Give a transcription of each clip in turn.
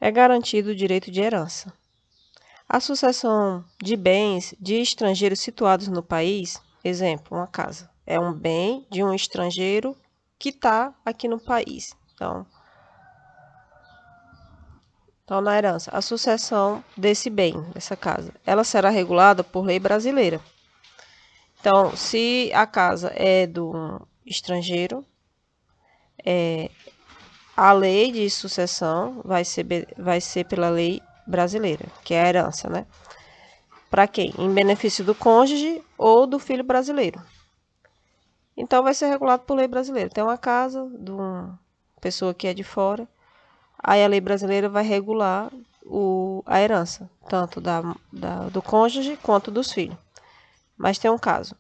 é garantido o direito de herança. A sucessão de bens de estrangeiros situados no país, exemplo, uma casa, é um bem de um estrangeiro que está aqui no país. Então, na herança, a sucessão desse bem, dessa casa, ela será regulada por lei brasileira. Então, se a casa é do estrangeiro, a lei de sucessão vai ser pela lei brasileira, que é a herança, né? Para quem? Em benefício do cônjuge ou do filho brasileiro. Então, vai ser regulado por lei brasileira. Tem uma casa de uma pessoa que é de fora, aí a lei brasileira vai regular a herança, tanto do cônjuge quanto dos filhos. Mas tem um caso.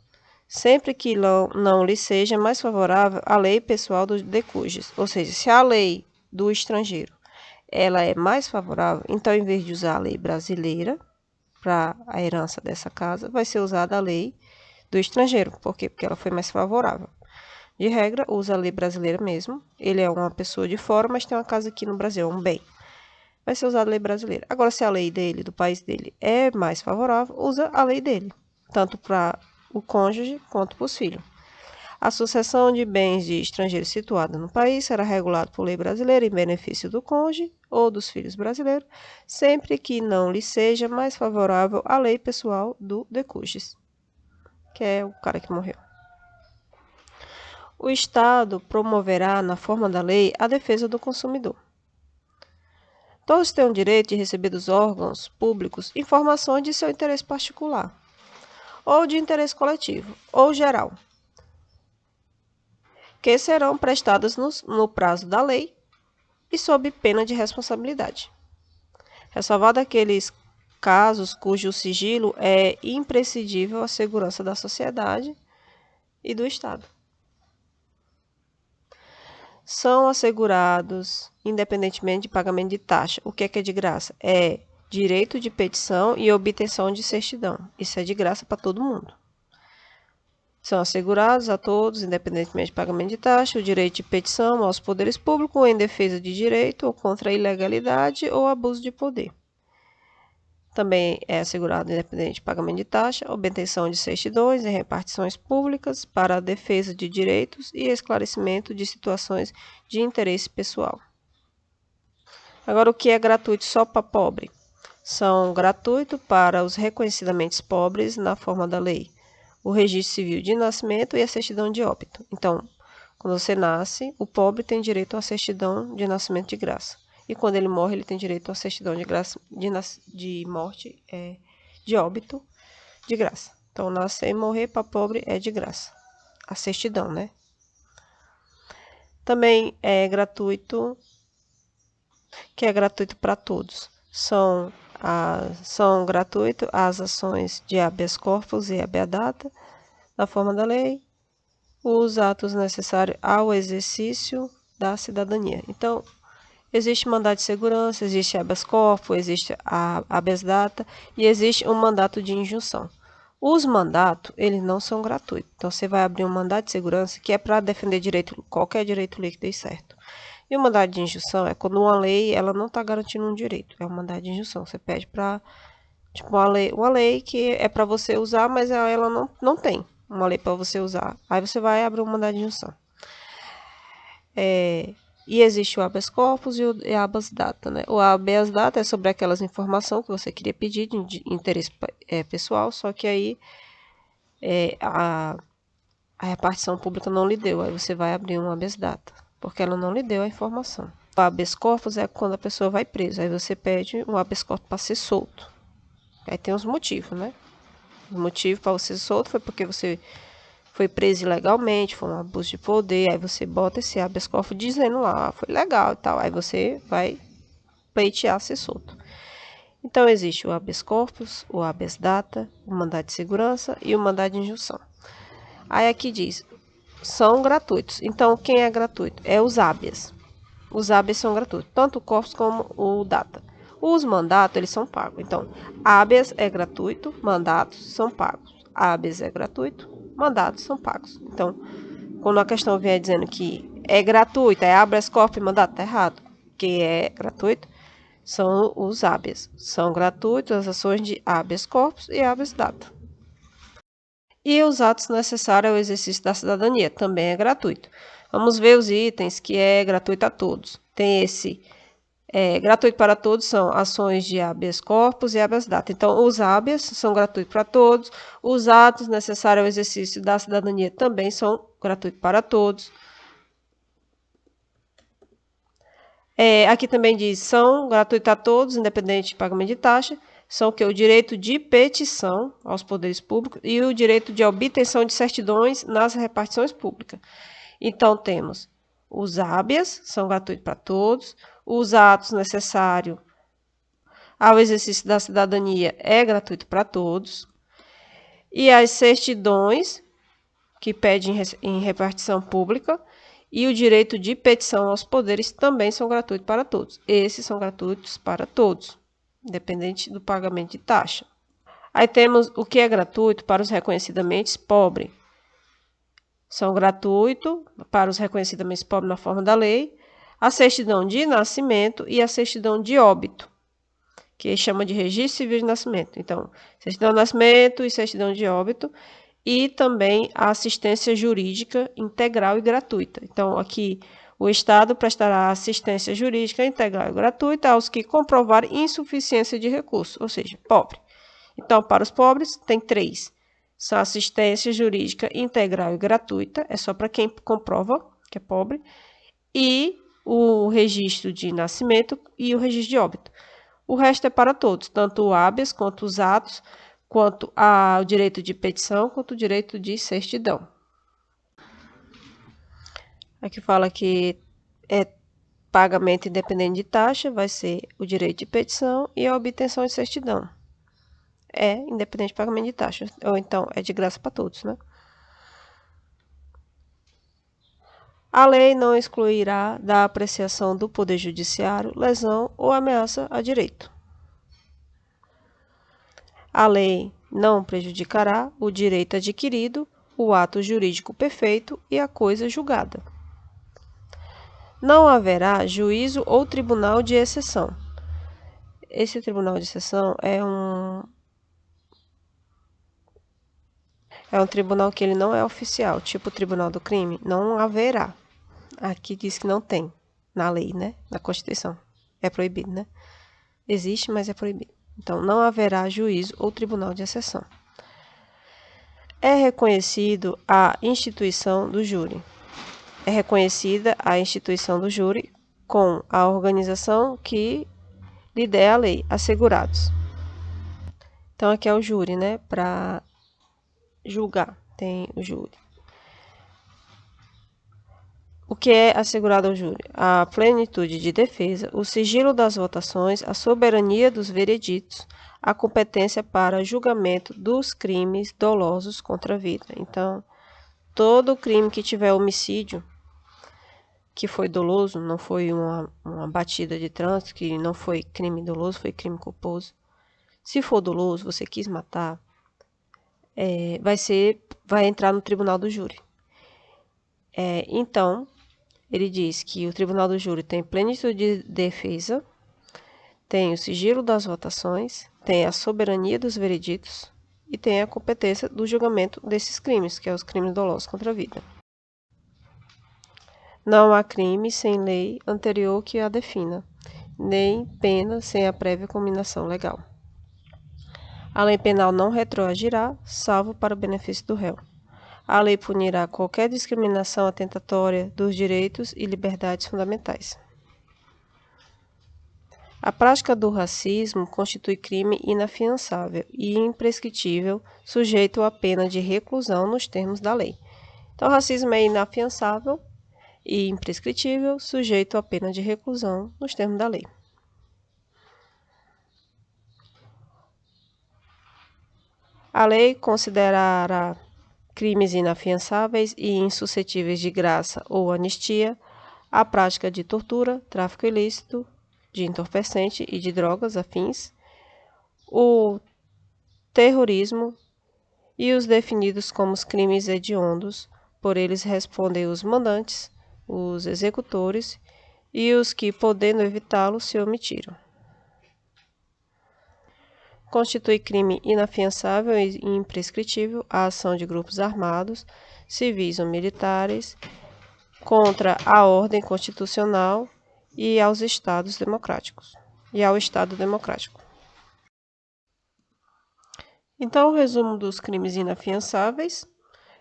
Sempre que não lhe seja mais favorável a lei pessoal do decúgeis. Ou seja, se a lei do estrangeiro ela é mais favorável, então, em vez de usar a lei brasileira para a herança dessa casa, vai ser usada a lei do estrangeiro. Por quê? Porque ela foi mais favorável. De regra, usa a lei brasileira mesmo. Ele é uma pessoa de fora, mas tem uma casa aqui no Brasil, é um bem. Vai ser usada a lei brasileira. Agora, se a lei dele, do país dele, é mais favorável, usa a lei dele. Tanto para o cônjuge quanto para os filhos. A sucessão de bens de estrangeiros situados no país será regulada por lei brasileira em benefício do cônjuge ou dos filhos brasileiros, sempre que não lhe seja mais favorável a lei pessoal do decúgeis, que é o cara que morreu. O Estado promoverá, na forma da lei, a defesa do consumidor. Todos têm o direito de receber dos órgãos públicos informações de seu interesse particular, ou de interesse coletivo, ou geral, que serão prestadas no prazo da lei e sob pena de responsabilidade. Ressalvado aqueles casos cujo sigilo é imprescindível à segurança da sociedade e do Estado. São assegurados, independentemente de pagamento de taxa. O que é de graça? É direito de petição e obtenção de certidão. Isso é de graça para todo mundo. São assegurados a todos, independentemente de pagamento de taxa, o direito de petição aos poderes públicos em defesa de direito ou contra a ilegalidade ou abuso de poder. Também é assegurado, independente de pagamento de taxa, obtenção de certidões e repartições públicas para a defesa de direitos e esclarecimento de situações de interesse pessoal. Agora, o que é gratuito só para pobre? São gratuitos para os reconhecidamente pobres na forma da lei, o registro civil de nascimento e a certidão de óbito. Então, quando você nasce, o pobre tem direito à certidão de nascimento de graça. E quando ele morre, ele tem direito à certidão de graça de morte, de óbito, de graça. Então, nascer e morrer para pobre é de graça. A certidão, né? Também é gratuito, que é gratuito para todos. São gratuitos as ações de habeas corpus e habeas data, na forma da lei, os atos necessários ao exercício da cidadania. Então, existe mandado de segurança, existe habeas corpus, existe a habeas data e existe um mandato de injunção. Os mandatos, eles não são gratuitos. Então, você vai abrir um mandato de segurança que é para defender qualquer direito líquido e certo. E o mandado de injunção é quando uma lei ela não está garantindo um direito. É um mandado de injunção. Você pede para uma lei que é para você usar, mas ela não tem uma lei para você usar. Aí você vai abrir um mandado de injunção. E existe o habeas corpus e o habeas data, né? O habeas data é sobre aquelas informações que você queria pedir de interesse pessoal, só que aí a repartição pública não lhe deu. Aí você vai abrir um habeas data, porque ela não lhe deu a informação. O habeas corpus é quando a pessoa vai presa. Aí você pede um habeas corpus para ser solto. Aí tem os motivos, né? O motivo para você ser solto foi porque você foi preso ilegalmente, foi um abuso de poder, aí você bota esse habeas corpus dizendo lá, foi legal e tal, aí você vai pleitear ser solto. Então, existe o habeas corpus, o habeas data, o mandado de segurança e o mandado de injunção. Aí aqui diz, são gratuitos. Então, quem é gratuito? É os habeas. Os habeas são gratuitos, tanto o corpus como o data. Os mandatos, eles são pagos. Então, habeas é gratuito, mandatos são pagos. Habeas é gratuito, mandatos são pagos. Então, quando a questão vier dizendo que é gratuito, é habeas corpus e mandato, tá errado. Que é gratuito, são os habeas. São gratuitos as ações de habeas corpus e habeas data. E os atos necessários ao exercício da cidadania, também é gratuito. Vamos ver os itens que é gratuito a todos. Tem esse gratuito para todos, são ações de habeas corpus e habeas data. Então, os habeas são gratuitos para todos, os atos necessários ao exercício da cidadania também são gratuitos para todos. Aqui também diz, são gratuitos a todos, independente de pagamento de taxa, são o que? O direito de petição aos poderes públicos e o direito de obtenção de certidões nas repartições públicas. Então, temos os habeas, são gratuitos para todos, os atos necessários ao exercício da cidadania é gratuito para todos, e as certidões que pedem em repartição pública e o direito de petição aos poderes também são gratuitos para todos. Esses são gratuitos para todos, independente do pagamento de taxa. Aí temos o que é gratuito para os reconhecidamente pobres. São gratuitos para os reconhecidamente pobres na forma da lei, a certidão de nascimento e a certidão de óbito, que chama de registro civil de nascimento. Então, certidão de nascimento e certidão de óbito, e também a assistência jurídica integral e gratuita. Então, aqui o Estado prestará assistência jurídica integral e gratuita aos que comprovarem insuficiência de recursos, ou seja, pobre. Então, para os pobres, tem 3. São assistência jurídica integral e gratuita, é só para quem comprova que é pobre, e o registro de nascimento e o registro de óbito. O resto é para todos, tanto o habeas quanto os atos, quanto ao direito de petição, quanto o direito de certidão. Aqui fala que pagamento independente de taxa, vai ser o direito de petição e a obtenção de certidão. Independente de pagamento de taxa, ou então é de graça para todos, né? A lei não excluirá da apreciação do Poder Judiciário lesão ou ameaça a direito. A lei não prejudicará o direito adquirido, o ato jurídico perfeito e a coisa julgada. Não haverá juízo ou tribunal de exceção. Esse tribunal de exceção é um tribunal que ele não é oficial, tipo o Tribunal do Crime, não haverá. Aqui diz que não tem, na lei, né? Na Constituição. É proibido, né? Existe, mas é proibido. Então, não haverá juízo ou tribunal de exceção. É reconhecido a instituição do júri. É reconhecida a instituição do júri com a organização que lhe der a lei, assegurados. Então, aqui é o júri, né? Para julgar, tem o júri. O que é assegurado ao júri? A plenitude de defesa, o sigilo das votações, a soberania dos vereditos, a competência para julgamento dos crimes dolosos contra a vida. Então, todo crime que tiver homicídio, que foi doloso, não foi uma batida de trânsito, que não foi crime doloso, foi crime culposo. Se for doloso, você quis matar, vai entrar no tribunal do júri. Então, ele diz que o tribunal do júri tem plenitude de defesa, tem o sigilo das votações, tem a soberania dos vereditos e tem a competência do julgamento desses crimes, que é os crimes dolosos contra a vida. Não há crime sem lei anterior que a defina, nem pena sem a prévia combinação legal. A lei penal não retroagirá, salvo para o benefício do réu. A lei punirá qualquer discriminação atentatória dos direitos e liberdades fundamentais. A prática do racismo constitui crime inafiançável e imprescritível, sujeito à pena de reclusão nos termos da lei. Então, o racismo é inafiançável e imprescritível, sujeito à pena de reclusão nos termos da lei. A lei considerará crimes inafiançáveis e insuscetíveis de graça ou anistia a prática de tortura, tráfico ilícito de entorpecente e de drogas afins, o terrorismo e os definidos como os crimes hediondos. Por eles respondem os mandantes, os executores e os que, podendo evitá-lo, se omitiram. constitui crime inafiançável e imprescritível a ação de grupos armados, civis ou militares, contra a ordem constitucional e aos Estados democráticos, e ao Estado democrático. Então, o resumo dos crimes inafiançáveis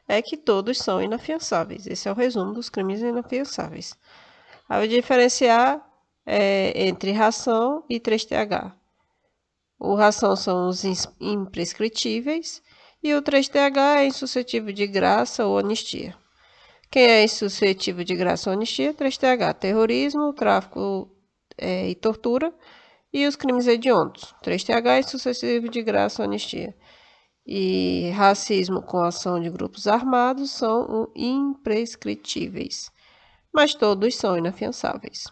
é que todos são inafiançáveis. Esse é o resumo dos crimes inafiançáveis. Aí, o diferenciar entre ração e 3TH. O ração são os imprescritíveis e o 3TH é insuscetível de graça ou anistia. Quem é insuscetível de graça ou anistia? 3TH, terrorismo, tráfico e tortura e os crimes hediondos. 3TH é insuscetível de graça ou anistia. E racismo com ação de grupos armados são imprescritíveis, mas todos são inafiançáveis.